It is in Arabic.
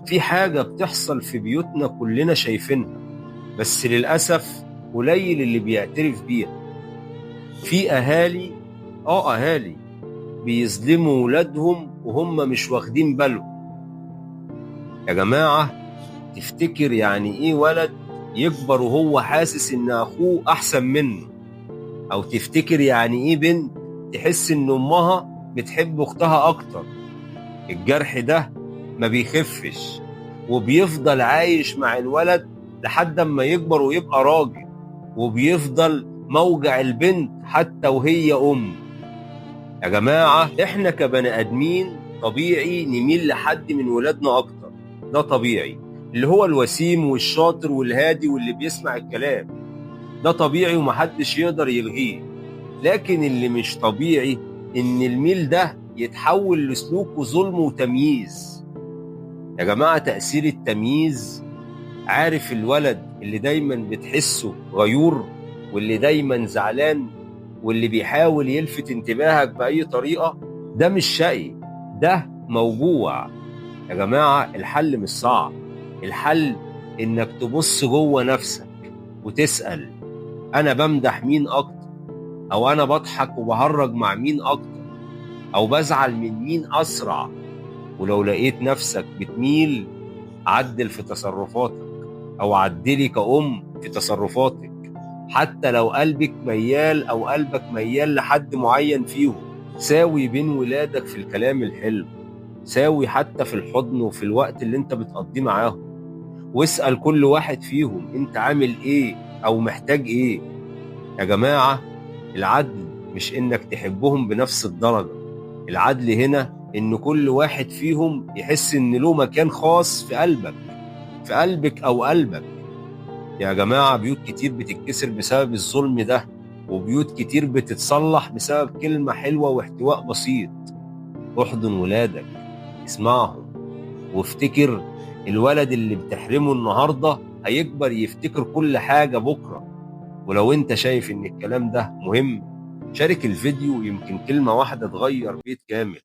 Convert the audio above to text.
في حاجة بتحصل في بيوتنا كلنا شايفينها، بس للأسف قليل اللي بيعترف بيها. في أهالي بيظلموا ولادهم وهم مش واخدين بالهم. يا جماعة، تفتكر يعني إيه ولد يكبر وهو حاسس إن أخوه أحسن منه؟ أو تفتكر يعني إيه بنت تحس إن أمها بتحب أختها أكتر؟ الجرح ده ما بيخفش وبيفضل عايش مع الولد لحد ما يكبر ويبقى راجل، وبيفضل موجع البنت حتى وهي أم. يا جماعة، إحنا كبني آدمين طبيعي نميل لحد من ولادنا أكتر، ده طبيعي. اللي هو الوسيم والشاطر والهادي واللي بيسمع الكلام، ده طبيعي ومحدش يقدر يلغيه. لكن اللي مش طبيعي إن الميل ده يتحول لسلوك وظلم وتمييز. يا جماعة، تأثير التمييز، عارف الولد اللي دايما بتحسه غيور واللي دايما زعلان واللي بيحاول يلفت انتباهك بأي طريقة؟ ده مش شقي، ده موجوع. يا جماعة، الحل مش صعب. الحل إنك تبص جوه نفسك وتسأل: أنا بمدح مين أكتر؟ أو أنا بضحك وبهرج مع مين أكتر؟ أو بزعل من مين أسرع؟ ولو لقيت نفسك بتميل، عدل في تصرفاتك، أو عدلي كأم في تصرفاتك. حتى لو قلبك ميال أو قلبك ميال لحد معين فيهم، ساوي بين ولادك في الكلام الحلو، ساوي حتى في الحضن وفي الوقت اللي انت بتقضيه معاهم. واسأل كل واحد فيهم: انت عامل ايه او محتاج ايه؟ يا جماعة، العدل مش انك تحبهم بنفس الدرجة. العدل هنا ان كل واحد فيهم يحس ان له مكان خاص في قلبك، في قلبك او قلبك. يا جماعة، بيوت كتير بتتكسر بسبب الظلم ده، وبيوت كتير بتتصلح بسبب كلمة حلوة واحتواء بسيط. احضن ولادك، اسمعهم، وافتكر: الولد اللي بتحرمه النهاردة هيكبر يفتكر كل حاجة بكرة. ولو انت شايف ان الكلام ده مهم، شارك الفيديو، يمكن كلمة واحدة تغير بيت كامل.